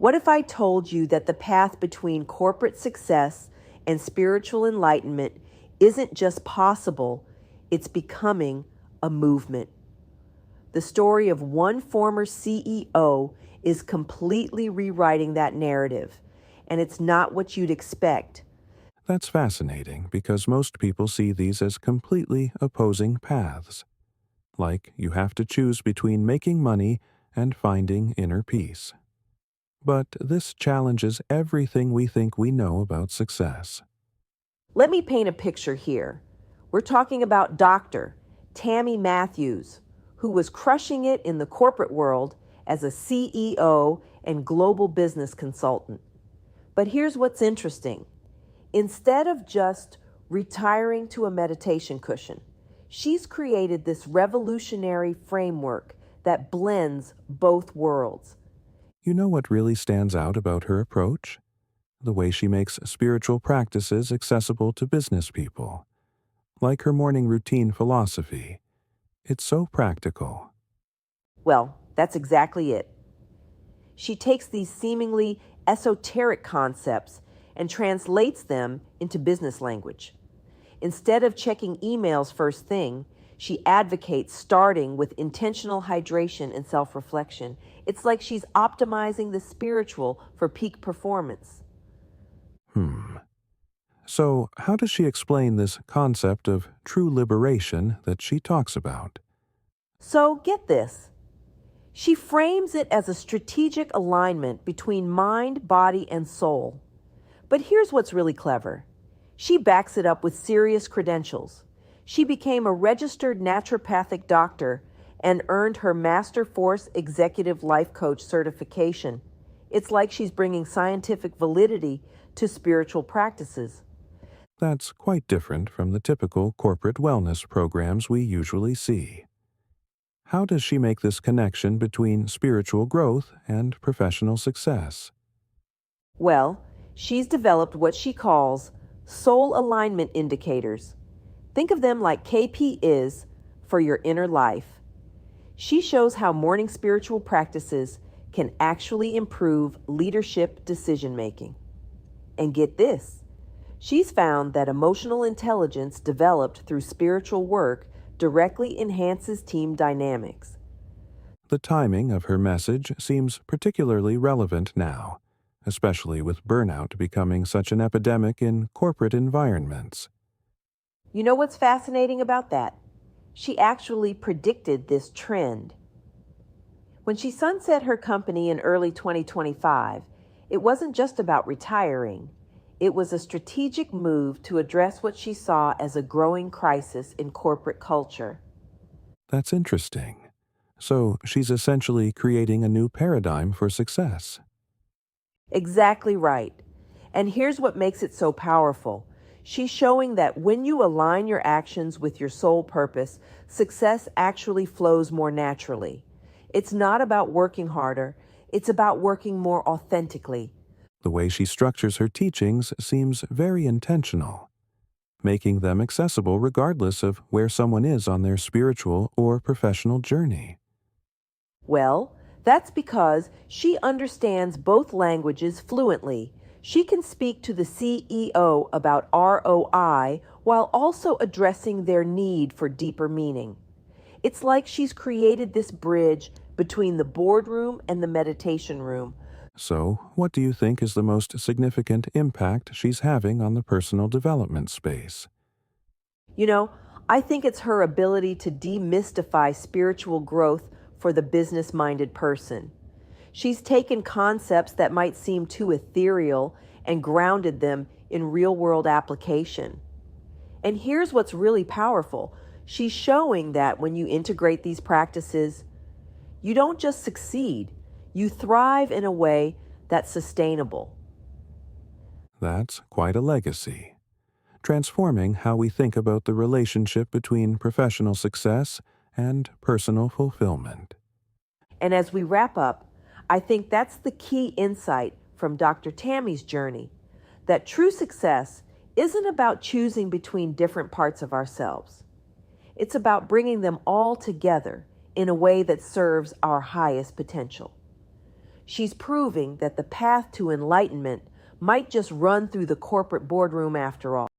What if I told you that the path between corporate success and spiritual enlightenment isn't just possible, it's becoming a movement? The story of one former CEO is completely rewriting that narrative, and it's not what you'd expect. That's fascinating because most people see these as completely opposing paths. Like you have to choose between making money and finding inner peace. But this challenges everything we think we know about success. Let me paint a picture here. We're talking about Dr. Tammye Mathews, who was crushing it in the corporate world as a CEO and global business consultant. But here's what's interesting. Instead of just retiring to a meditation cushion, she's created this revolutionary framework that blends both worlds. You know what really stands out about her approach? The way she makes spiritual practices accessible to business people. Like her morning routine philosophy. It's so practical. Well, that's exactly it. She takes these seemingly esoteric concepts and translates them into business language. Instead of checking emails first thing, she advocates starting with intentional hydration and self-reflection. It's like she's optimizing the spiritual for peak performance. So, how does she explain this concept of true liberation that she talks about? So get this. She frames it as a strategic alignment between mind, body, and soul. But here's what's really clever. She backs it up with serious credentials. She became a registered naturopathic doctor and earned her Master Force Executive Life Coach certification. It's like she's bringing scientific validity to spiritual practices. That's quite different from the typical corporate wellness programs we usually see. How does she make this connection between spiritual growth and professional success? Well, she's developed what she calls soul alignment indicators. Think of them like KP is for your inner life. She shows how morning spiritual practices can actually improve leadership decision making. And get this, she's found that emotional intelligence developed through spiritual work directly enhances team dynamics. The timing of her message seems particularly relevant now, especially with burnout becoming such an epidemic in corporate environments. You know what's fascinating about that? She actually predicted this trend. When she sunset her company in early 2025, it wasn't just about retiring. It was a strategic move to address what she saw as a growing crisis in corporate culture. That's interesting. So she's essentially creating a new paradigm for success. Exactly right. And here's what makes it so powerful. She's showing that when you align your actions with your soul purpose, success actually flows more naturally. It's not about working harder, it's about working more authentically. The way she structures her teachings seems very intentional, making them accessible regardless of where someone is on their spiritual or professional journey. Well, that's because she understands both languages fluently. She can speak to the CEO about ROI while also addressing their need for deeper meaning. It's like she's created this bridge between the boardroom and the meditation room. So, what do you think is the most significant impact she's having on the personal development space? You know, I think it's her ability to demystify spiritual growth for the business minded person. She's taken concepts that might seem too ethereal and grounded them in real world application. And here's what's really powerful. She's showing that when you integrate these practices, you don't just succeed, you thrive in a way that's sustainable. That's quite a legacy. Transforming how we think about the relationship between professional success and personal fulfillment. And as we wrap up, I think that's the key insight from Dr. Tammye's journey, that true success isn't about choosing between different parts of ourselves. It's about bringing them all together in a way that serves our highest potential. She's proving that the path to enlightenment might just run through the corporate boardroom after all.